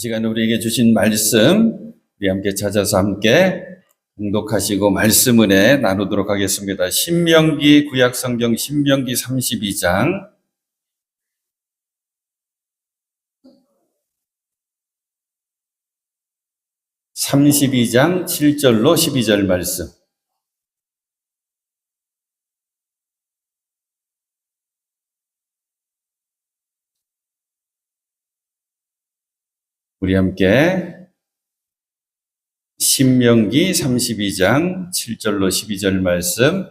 시간 우리에게 주신 말씀 우리 함께 찾아서 함께 봉독하시고 말씀 은혜 나누도록 하겠습니다. 신명기 구약성경 신명기 32장 7절로 12절 말씀. 우리 함께 신명기 32장 7절로 12절 말씀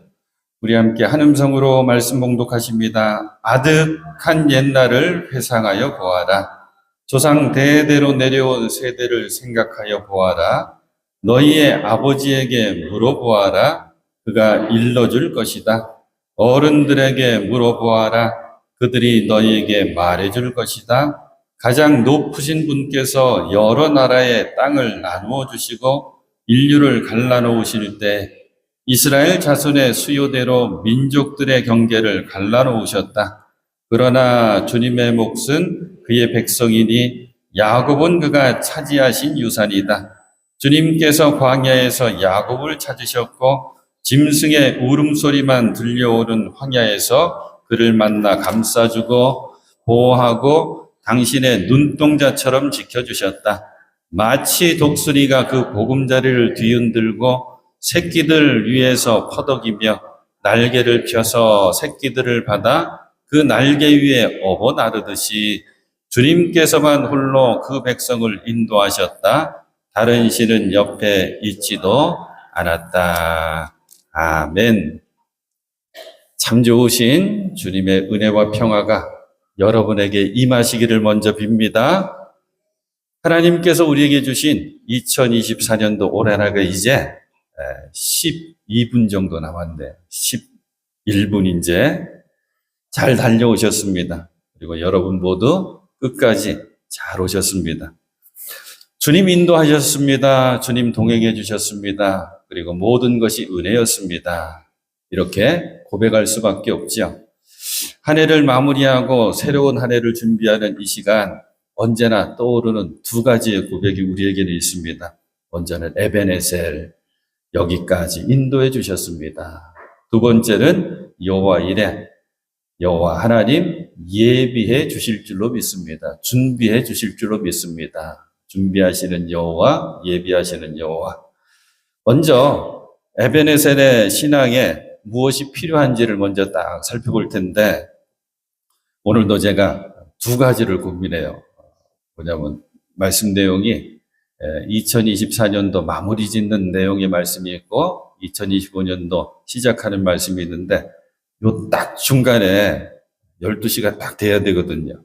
우리 함께 한 음성으로 말씀 봉독하십니다. 아득한 옛날을 회상하여 보아라. 조상 대대로 내려온 세대를 생각하여 보아라. 너희의 아버지에게 물어보아라. 그가 일러줄 것이다. 어른들에게 물어보아라. 그들이 너희에게 말해줄 것이다. 가장 높으신 분께서 여러 나라의 땅을 나누어 주시고 인류를 갈라놓으실 때 이스라엘 자손의 수요대로 민족들의 경계를 갈라놓으셨다. 그러나 주님의 몫은 그의 백성이니 야곱은 그가 차지하신 유산이다. 주님께서 광야에서 야곱을 찾으셨고 짐승의 울음소리만 들려오는 황야에서 그를 만나 감싸주고 보호하고 당신의 눈동자처럼 지켜주셨다. 마치 독수리가 그 보금자리를 뒤흔들고 새끼들 위에서 퍼덕이며 날개를 펴서 새끼들을 받아 그 날개 위에 업어 나르듯이 주님께서만 홀로 그 백성을 인도하셨다. 다른 신은 옆에 있지도 않았다. 아멘. 참 좋으신 주님의 은혜와 평화가 여러분에게 임하시기를 먼저 빕니다. 하나님께서 우리에게 주신 2024년도 올해나가 이제 12분 정도 남았는데 11분 이제 잘 달려오셨습니다. 그리고 여러분 모두 끝까지 잘 오셨습니다. 주님 인도하셨습니다. 주님 동행해 주셨습니다. 그리고 모든 것이 은혜였습니다. 이렇게 고백할 수밖에 없죠. 한 해를 마무리하고 새로운 한 해를 준비하는 이 시간 언제나 떠오르는 두 가지의 고백이 우리에게는 있습니다. 먼저는 에베네셀, 여기까지 인도해 주셨습니다. 두 번째는 여호와 이레, 여호와 하나님 예비해 주실 줄로 믿습니다. 준비해 주실 줄로 믿습니다. 준비하시는 여호와, 예비하시는 여호와. 먼저 에베네셀의 신앙에 무엇이 필요한지를 먼저 딱 살펴볼 텐데 오늘도 제가 두 가지를 고민해요. 뭐냐면 말씀 내용이 2024년도 마무리 짓는 내용의 말씀이 있고 2025년도 시작하는 말씀이 있는데 요 딱 중간에 12시가 딱 돼야 되거든요.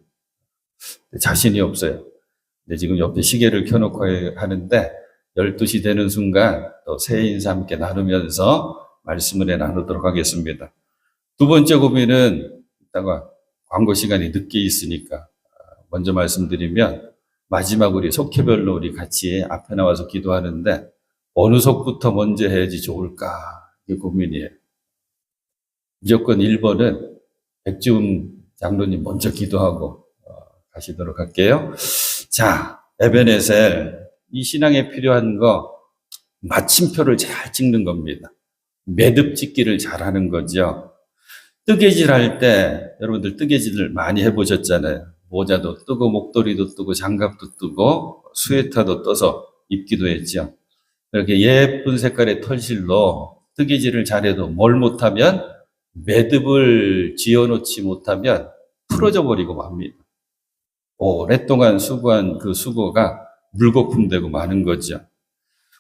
자신이 없어요. 근데 지금 옆에 시계를 켜놓고 하는데 12시 되는 순간 또 새해 인사 함께 나누면서 말씀을 나누도록 하겠습니다. 두 번째 고민은 이따가 광고 시간이 늦게 있으니까 먼저 말씀드리면 마지막 우리 속회별로 우리 같이 앞에 나와서 기도하는데 어느 속부터 먼저 해야지 좋을까 이게 고민이에요. 무조건 1번은 백지훈 장로님 먼저 기도하고 가시도록 할게요. 자, 에베네셀 이 신앙에 필요한 거 마침표를 잘 찍는 겁니다. 매듭 짓기를 잘하는 거죠. 뜨개질 할 때 여러분들 뜨개질을 많이 해보셨잖아요. 모자도 뜨고 목도리도 뜨고 장갑도 뜨고 스웨터도 떠서 입기도 했죠. 이렇게 예쁜 색깔의 털실로 뜨개질을 잘해도 뭘 못하면 매듭을 지어놓지 못하면 풀어져 버리고 맙니다. 오랫동안 수고한 그 수고가 물거품되고 마는 거죠.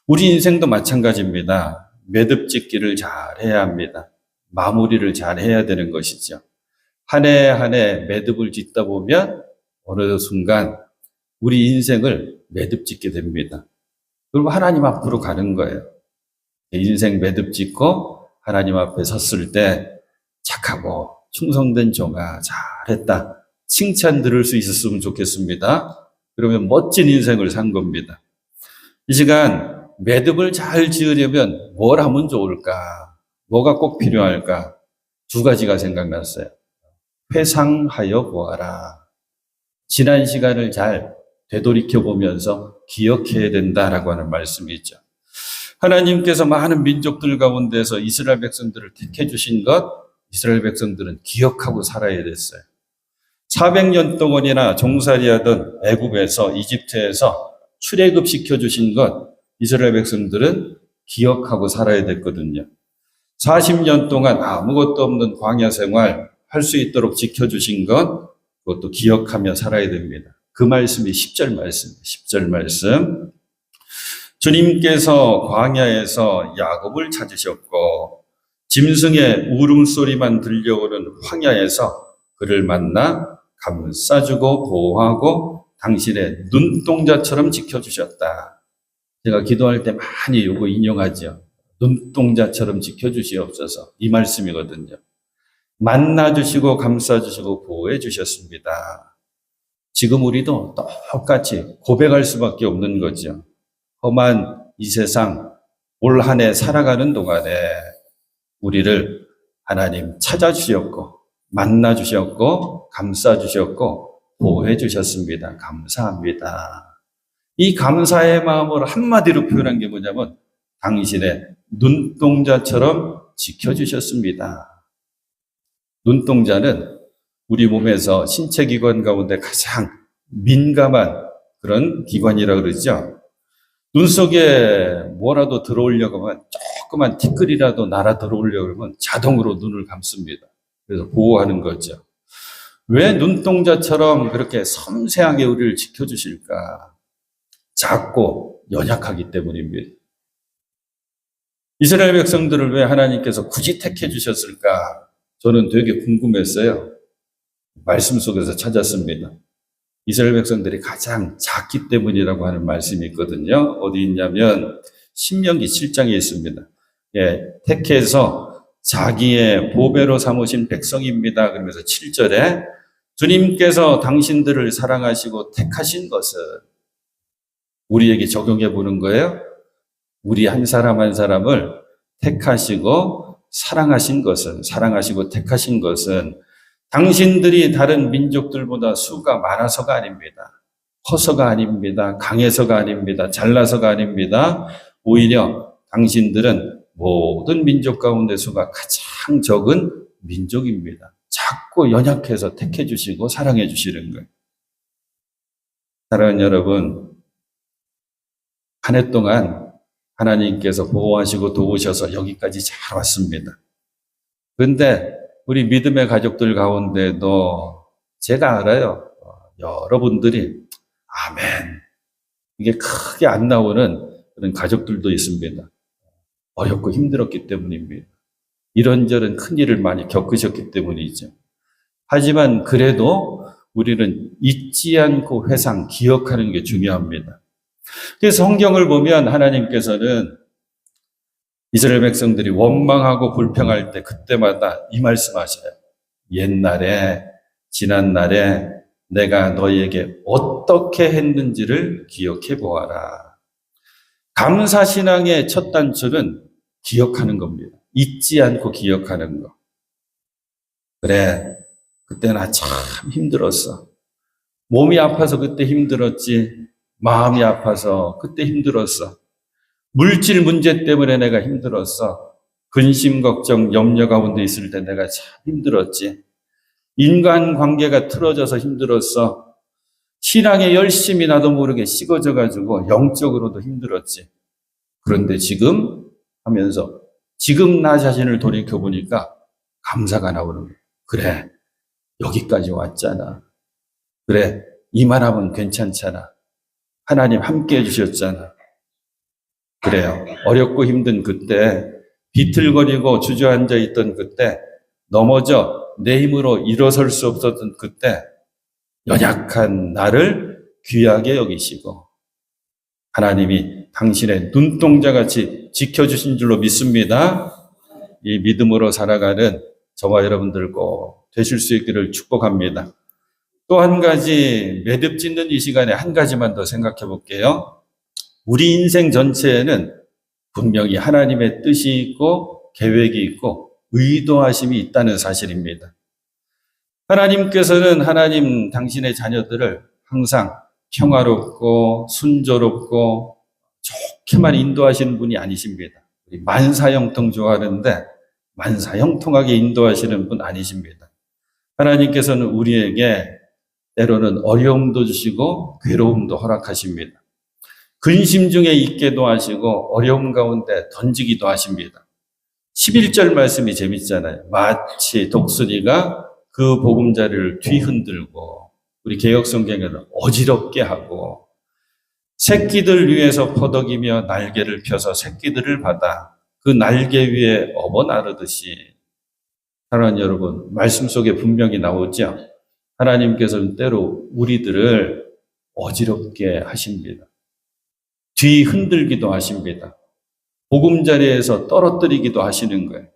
우리 인생도 마찬가지입니다. 매듭 짓기를 잘 해야 합니다. 마무리를 잘 해야 되는 것이죠. 한 해 한 해 매듭을 짓다 보면 어느 순간 우리 인생을 매듭 짓게 됩니다. 그리고 하나님 앞으로 가는 거예요. 인생 매듭 짓고 하나님 앞에 섰을 때 착하고 충성된 종아 잘했다. 칭찬 들을 수 있었으면 좋겠습니다. 그러면 멋진 인생을 산 겁니다. 이 시간 매듭을 잘 지으려면 뭘 하면 좋을까? 뭐가 꼭 필요할까? 두 가지가 생각났어요. 회상하여 보아라. 지난 시간을 잘 되돌이켜 보면서 기억해야 된다라고 하는 말씀이죠. 하나님께서 많은 민족들 가운데서 이스라엘 백성들을 택해 주신 것, 이스라엘 백성들은 기억하고 살아야 됐어요. 400년 동안이나 종살이하던 애굽에서, 이집트에서 출애굽 시켜주신 것, 이스라엘 백성들은 기억하고 살아야 됐거든요. 40년 동안 아무것도 없는 광야 생활 할 수 있도록 지켜주신 것, 그것도 기억하며 살아야 됩니다. 그 말씀이 10절 말씀, 10절 말씀. 주님께서 광야에서 야곱을 찾으셨고 짐승의 울음소리만 들려오는 황야에서 그를 만나 감싸주고 보호하고 당신의 눈동자처럼 지켜주셨다. 제가 기도할 때 많이 이거 인용하죠. 눈동자처럼 지켜주시옵소서. 이 말씀이거든요. 만나주시고 감싸주시고 보호해 주셨습니다. 지금 우리도 똑같이 고백할 수밖에 없는 거죠. 험한 이 세상 올 한 해 살아가는 동안에 우리를 하나님 찾아주셨고 만나주셨고 감싸주셨고 보호해주셨습니다. 감사합니다. 이 감사의 마음을 한마디로 표현한 게 뭐냐면 당신의 눈동자처럼 지켜주셨습니다. 눈동자는 우리 몸에서 신체 기관 가운데 가장 민감한 그런 기관이라고 그러죠. 눈 속에 뭐라도 들어오려고 하면 조그만 티끌이라도 날아 들어오려고 하면 자동으로 눈을 감습니다. 그래서 보호하는 거죠. 왜 눈동자처럼 그렇게 섬세하게 우리를 지켜주실까? 작고 연약하기 때문입니다. 이스라엘 백성들을 왜 하나님께서 굳이 택해 주셨을까? 저는 되게 궁금했어요. 말씀 속에서 찾았습니다. 이스라엘 백성들이 가장 작기 때문이라고 하는 말씀이 있거든요. 어디 있냐면 신명기 7장에 있습니다. 예, 택해서 자기의 보배로 삼으신 백성입니다. 그러면서 7절에 주님께서 당신들을 사랑하시고 택하신 것은 우리에게 적용해 보는 거예요. 우리 한 사람 한 사람을 택하시고 사랑하시고 택하신 것은 당신들이 다른 민족들보다 수가 많아서가 아닙니다. 커서가 아닙니다. 강해서가 아닙니다. 잘나서가 아닙니다. 오히려 당신들은 모든 민족 가운데 수가 가장 적은 민족입니다. 작고 연약해서 택해 주시고 사랑해 주시는 거예요. 사랑하는 여러분, 한 해 동안 하나님께서 보호하시고 도우셔서 여기까지 잘 왔습니다. 그런데 우리 믿음의 가족들 가운데도 제가 알아요. 여러분들이 아멘 이게 크게 안 나오는 그런 가족들도 있습니다. 어렵고 힘들었기 때문입니다. 이런저런 큰일을 많이 겪으셨기 때문이죠. 하지만 그래도 우리는 잊지 않고 회상, 기억하는 게 중요합니다. 그래서 성경을 보면 하나님께서는 이스라엘 백성들이 원망하고 불평할 때 그때마다 이 말씀하셔요. 옛날에 지난날에 내가 너희에게 어떻게 했는지를 기억해 보아라. 감사신앙의 첫 단추는 기억하는 겁니다. 잊지 않고 기억하는 거. 그래, 그때 나 참 힘들었어. 몸이 아파서 그때 힘들었지. 마음이 아파서 그때 힘들었어. 물질 문제 때문에 내가 힘들었어. 근심, 걱정, 염려 가운데 있을 때 내가 참 힘들었지. 인간관계가 틀어져서 힘들었어. 신앙에 열심히 나도 모르게 식어져가지고 영적으로도 힘들었지. 그런데 지금 하면서 지금 나 자신을 돌이켜보니까 감사가 나오는 거예요. 그래, 여기까지 왔잖아. 그래, 이만하면 괜찮잖아. 하나님 함께 해주셨잖아. 그래요. 어렵고 힘든 그때, 비틀거리고 주저앉아 있던 그때, 넘어져 내 힘으로 일어설 수 없었던 그때, 연약한 나를 귀하게 여기시고, 하나님이 당신의 눈동자같이 지켜주신 줄로 믿습니다. 이 믿음으로 살아가는 저와 여러분들 꼭 되실 수 있기를 축복합니다. 또 한 가지 매듭 짓는 이 시간에 한 가지만 더 생각해 볼게요. 우리 인생 전체에는 분명히 하나님의 뜻이 있고 계획이 있고 의도하심이 있다는 사실입니다. 하나님께서는 하나님 당신의 자녀들을 항상 평화롭고 순조롭고 좋게만 인도하시는 분이 아니십니다. 우리 만사형통 좋아하는데 만사형통하게 인도하시는 분 아니십니다. 하나님께서는 우리에게 때로는 어려움도 주시고 괴로움도 허락하십니다. 근심 중에 있게도 하시고 어려움 가운데 던지기도 하십니다. 11절 말씀이 재밌잖아요. 마치 독수리가 그 보금자리를 뒤흔들고 우리 개역성경에는 어지럽게 하고 새끼들 위에서 퍼덕이며 날개를 펴서 새끼들을 받아 그 날개 위에 업어 나르듯이 사랑하는 여러분, 말씀 속에 분명히 나오죠. 하나님께서는 때로 우리들을 어지럽게 하십니다. 뒤흔들기도 하십니다. 보금자리에서 떨어뜨리기도 하시는 거예요.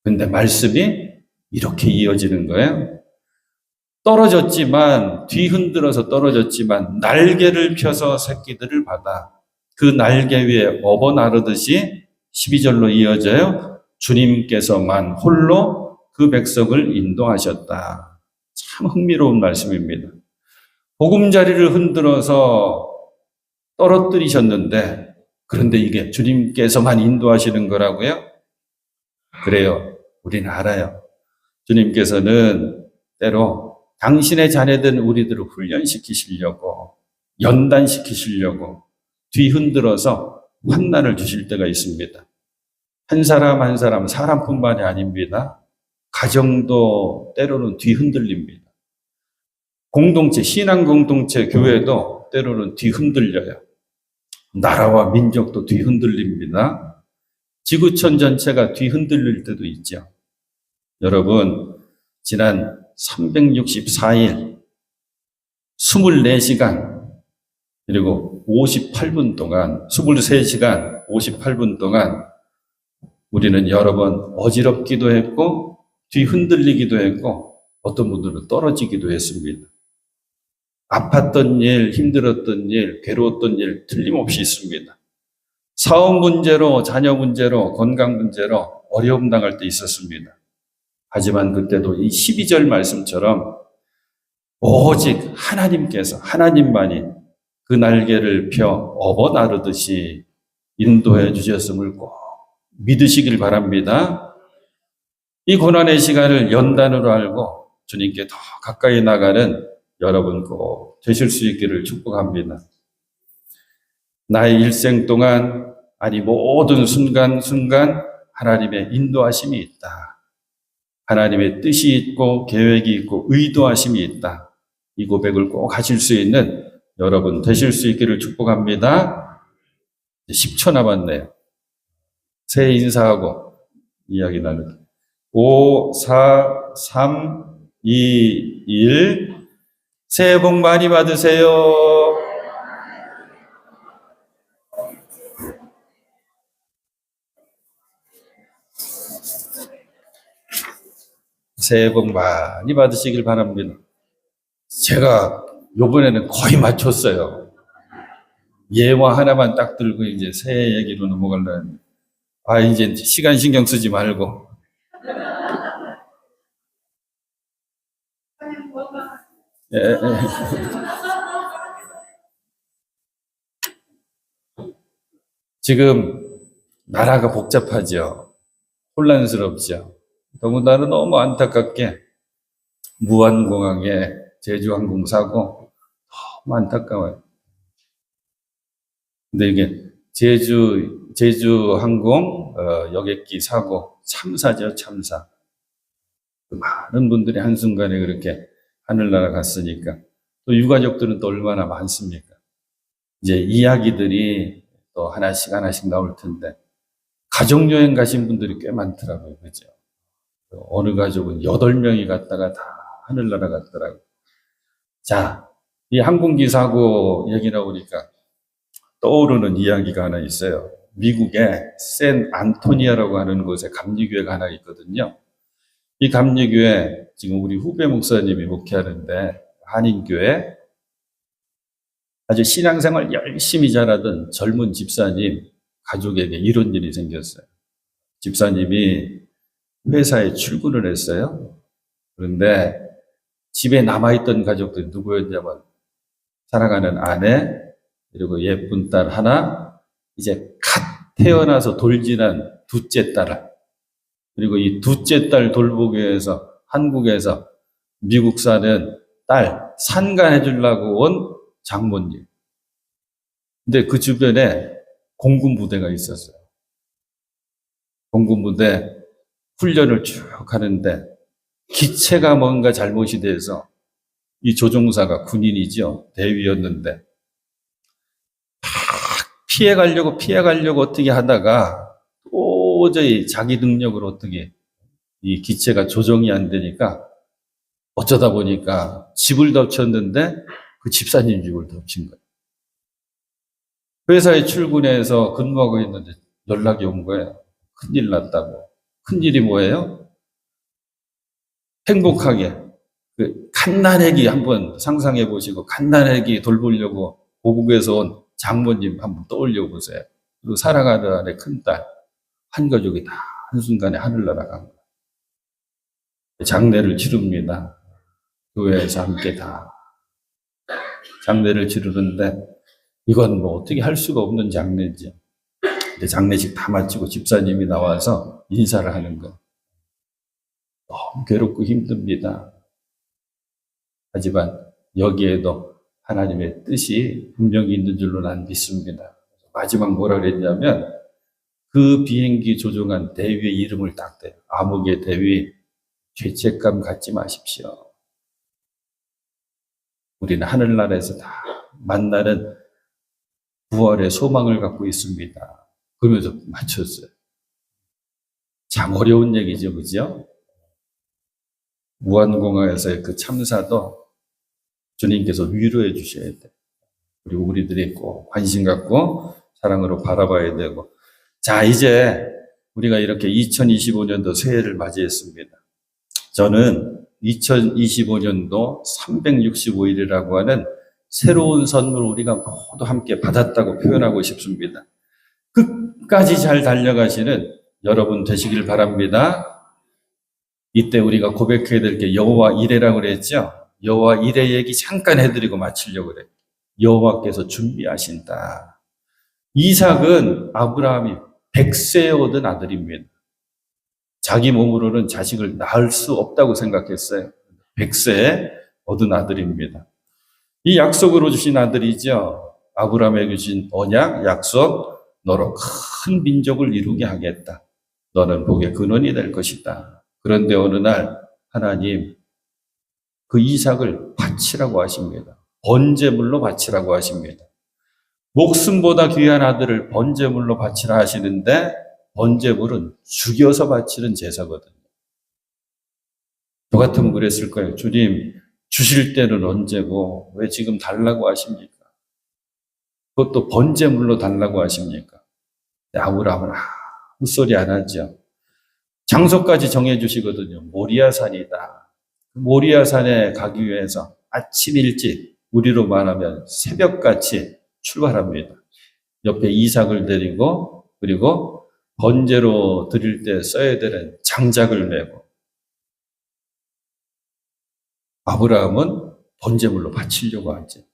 근데 말씀이 이렇게 이어지는 거예요. 떨어졌지만, 뒤흔들어서 떨어졌지만 날개를 펴서 새끼들을 받아 그 날개 위에 업어 나르듯이 12절로 이어져요. 주님께서만 홀로 그 백성을 인도하셨다. 참 흥미로운 말씀입니다. 보금자리를 흔들어서 떨어뜨리셨는데 그런데 이게 주님께서만 인도하시는 거라고요? 그래요. 우리는 알아요. 주님께서는 때로 당신의 자녀된 우리들을 훈련시키시려고 연단시키시려고 뒤흔들어서 환난을 주실 때가 있습니다. 한 사람 한 사람 사람뿐만이 아닙니다. 가정도 때로는 뒤흔들립니다. 공동체, 신앙 공동체, 교회도 때로는 뒤흔들려요. 나라와 민족도 뒤흔들립니다. 지구촌 전체가 뒤흔들릴 때도 있죠. 여러분, 지난 364일, 24시간, 그리고 58분 동안, 23시간, 58분 동안 우리는 여러 번 어지럽기도 했고, 뒤흔들리기도 했고, 어떤 분들은 떨어지기도 했습니다. 아팠던 일, 힘들었던 일, 괴로웠던 일 틀림없이 있습니다. 사업 문제로, 자녀 문제로, 건강 문제로 어려움 당할 때 있었습니다. 하지만 그때도 이 12절 말씀처럼 오직 하나님께서, 하나님만이 그 날개를 펴 업어 나르듯이 인도해 주셨음을 꼭 믿으시길 바랍니다. 이 고난의 시간을 연단으로 알고 주님께 더 가까이 나가는 여러분 꼭 되실 수 있기를 축복합니다. 나의 일생 동안, 아니 모든 순간순간 하나님의 인도하심이 있다. 하나님의 뜻이 있고 계획이 있고 의도하심이 있다. 이 고백을 꼭 하실 수 있는 여러분 되실 수 있기를 축복합니다. 10초 남았네요. 새해 인사하고 이야기 나누기. 5, 4, 3, 2, 1. 새해 복 많이 받으세요. 새해 복 많이 받으시길 바랍니다. 제가 요번에는 거의 맞췄어요. 예화 하나만 딱 들고 이제 새해 얘기로 넘어가려는데, 이제 시간 신경 쓰지 말고. 예, 예. 지금 나라가 복잡하죠. 혼란스럽죠. 더군다나 너무 안타깝게 무안공항에 제주항공 사고 너무 안타까워요. 근데 이게 제주항공 여객기 사고 참사죠, 참사. 많은 분들이 한순간에 그렇게 하늘나라 갔으니까 또 유가족들은 또 얼마나 많습니까? 이제 이야기들이 또 하나씩 하나씩 나올 텐데 가족여행 가신 분들이 꽤 많더라고요. 그죠? 어느 가족은 8명이 갔다가 다 하늘나라 갔더라고요. 자, 이 항공기 사고 얘기 나오니까 떠오르는 이야기가 하나 있어요. 미국의 샌 안토니아라고 하는 곳에 감리교회가 하나 있거든요. 이 감리교회 지금 우리 후배 목사님이 목회하는데 한인교회 아주 신앙생활 열심히 잘하던 젊은 집사님 가족에게 이런 일이 생겼어요. 집사님이 회사에 출근을 했어요. 그런데 집에 남아있던 가족들이 누구였냐면 사랑하는 아내, 그리고 예쁜 딸 하나, 이제 갓 태어나서 돌진한 둘째 딸, 그리고 이 둘째 딸 돌보기 위해서 한국에서 미국 사는 딸 산간해 주려고 온 장모님. 근데 그 주변에 공군 부대가 있었어요. 공군 부대 훈련을 쭉 하는데 기체가 뭔가 잘못이 돼서 이 조종사가 군인이죠. 대위였는데 피해가려고 어떻게 하다가 도저히 자기 능력으로 어떻게 이 기체가 조정이 안 되니까 어쩌다 보니까 집을 덮쳤는데 그 집사님 집을 덮친 거예요. 회사에 출근해서 근무하고 있는데 연락이 온 거예요. 큰일 났다고. 큰일이 뭐예요? 행복하게 갓난아기 한번 상상해 보시고 갓난아기 돌보려고 고국에서 온 장모님 한번 떠올려 보세요. 그리고 사랑하는 아내 큰딸 한 가족이 다 한순간에 하늘 날아간 거예요. 장례를 치릅니다. 교회에서 함께 다 장례를 치르는데 이건 뭐 어떻게 할 수가 없는 장례죠. 근데 장례식 다 마치고 집사님이 나와서 인사를 하는 거. 너무 괴롭고 힘듭니다. 하지만 여기에도 하나님의 뜻이 분명히 있는 줄로 난 믿습니다. 마지막 뭐라 그랬냐면 그 비행기 조종한 대위의 이름을 딱 대요. 암흑의 대위, 죄책감 갖지 마십시오. 우리는 하늘나라에서 다 만나는 부활의 소망을 갖고 있습니다. 그러면서 맞췄어요. 참 어려운 얘기죠, 그죠? 무한공항에서의 그 참사도 주님께서 위로해 주셔야 돼요. 그리고 우리들이 꼭 관심 갖고 사랑으로 바라봐야 되고. 자, 이제 우리가 이렇게 2025년도 새해를 맞이했습니다. 저는 2025년도 365일이라고 하는 새로운 선물을 우리가 모두 함께 받았다고 표현하고 싶습니다. 끝까지 잘 달려가시는 여러분 되시길 바랍니다. 이때 우리가 고백해야 될 게 여호와 이레라고 그랬죠. 여호와 이레 얘기 잠깐 해드리고 마치려고 그래요. 여호와께서 준비하신다. 이삭은 아브라함이 100세에 얻은 아들입니다. 자기 몸으로는 자식을 낳을 수 없다고 생각했어요. 100세에 얻은 아들입니다. 이 약속으로 주신 아들이죠. 아브라함에게 주신 언약, 약속, 너로 큰 민족을 이루게 하겠다. 너는 복의 근원이 될 것이다. 그런데 어느 날 하나님 그 이삭을 바치라고 하십니다. 번제물로 바치라고 하십니다. 목숨보다 귀한 아들을 번제물로 바치라 하시는데 번제물은 죽여서 바치는 제사거든요. 저 같으면 그랬을 거예요. 주님, 주실 때는 언제고 왜 지금 달라고 하십니까? 그것도 번제물로 달라고 하십니까? 아브라함은 헛소리 안 하죠. 장소까지 정해주시거든요. 모리아산이다. 모리아산에 가기 위해서 아침 일찍 우리로 말하면 새벽같이 출발합니다. 옆에 이삭을 데리고 그리고 번제로 드릴 때 써야 되는 장작을 메고 아브라함은 번제물로 바치려고 하지.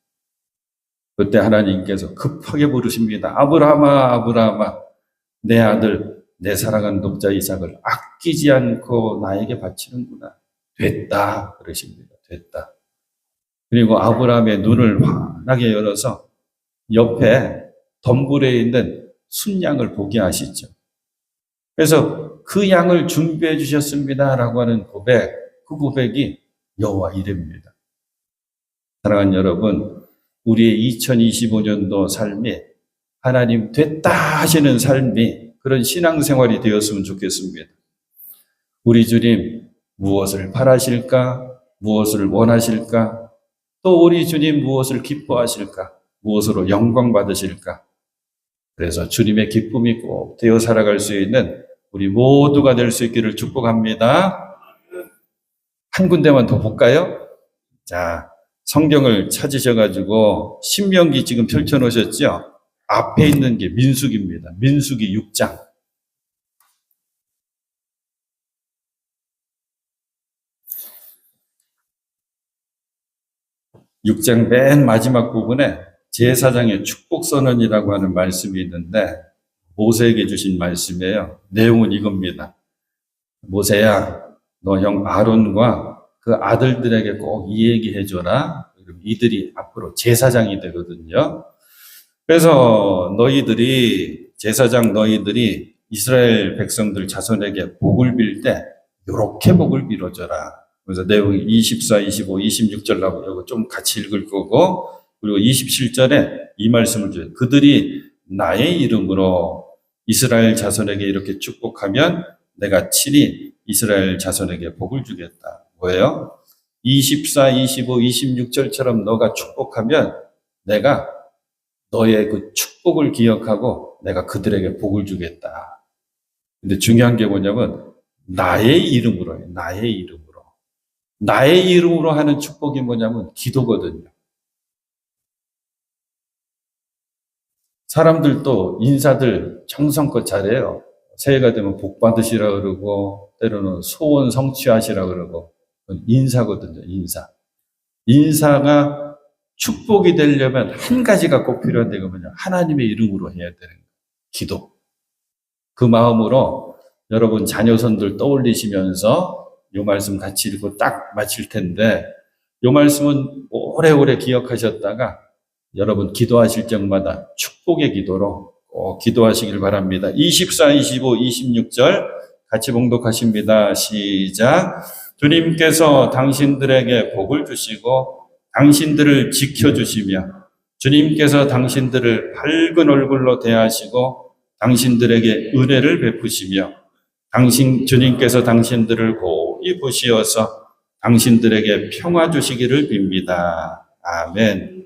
그때 하나님께서 급하게 부르십니다. 아브라함아, 아브라함아, 내 아들, 내 사랑하는 독자 이삭을 아끼지 않고 나에게 바치는구나. 됐다. 그러십니다. 됐다. 그리고 아브라함의 눈을 환하게 열어서 옆에 덤불에 있는 순양을 보게 하시죠. 그래서 그 양을 준비해 주셨습니다라고 하는 고백, 그 고백이 여호와 이레입니다. 사랑하는 여러분, 우리의 2025년도 삶이 하나님 됐다 하시는 삶이 그런 신앙생활이 되었으면 좋겠습니다. 우리 주님 무엇을 바라실까? 무엇을 원하실까? 또 우리 주님 무엇을 기뻐하실까? 무엇으로 영광 받으실까? 그래서 주님의 기쁨이 꼭 되어 살아갈 수 있는 우리 모두가 될 수 있기를 축복합니다. 한 군데만 더 볼까요? 자, 성경을 찾으셔가지고 신명기 지금 펼쳐놓으셨죠? 앞에 있는 게 민수기입니다. 민수기 6장. 6장 맨 마지막 부분에 제사장의 축복선언이라고 하는 말씀이 있는데 모세에게 주신 말씀이에요. 내용은 이겁니다. 모세야, 너 형 아론과 그 아들들에게 꼭 이 얘기 해줘라. 이들이 앞으로 제사장이 되거든요. 그래서 제사장 너희들이 이스라엘 백성들 자손에게 복을 빌 때 이렇게 복을 빌어줘라. 그래서 내용이 24, 25, 26절 나오고 이거 좀 같이 읽을 거고, 그리고 27절에 이 말씀을 줘요. 그들이 나의 이름으로 이스라엘 자손에게 이렇게 축복하면 내가 친히 이스라엘 자손에게 복을 주겠다. 뭐예요? 24, 25, 26절처럼 너가 축복하면 내가 너의 그 축복을 기억하고 내가 그들에게 복을 주겠다. 근데 중요한 게 뭐냐면 나의 이름으로요. 나의 이름으로. 나의 이름으로 하는 축복이 뭐냐면 기도거든요. 사람들도 인사들 정성껏 잘해요. 새해가 되면 복 받으시라 그러고 때로는 소원 성취하시라 그러고 인사거든요. 인사. 인사가 축복이 되려면 한 가지가 꼭 필요한데 그거는요. 하나님의 이름으로 해야 되는 거예요. 기도. 그 마음으로 여러분 자녀손들 떠올리시면서 이 말씀 같이 읽고 딱 마칠 텐데 이 말씀은 오래오래 기억하셨다가 여러분 기도하실 적마다 축복의 기도로 꼭 기도하시길 바랍니다. 24, 25, 26절 같이 봉독하십니다. 시작. 주님께서 당신들에게 복을 주시고 당신들을 지켜주시며 주님께서 당신들을 밝은 얼굴로 대하시고 당신들에게 은혜를 베푸시며 주님께서 당신들을 고이 보시어서 당신들에게 평화 주시기를 빕니다. 아멘.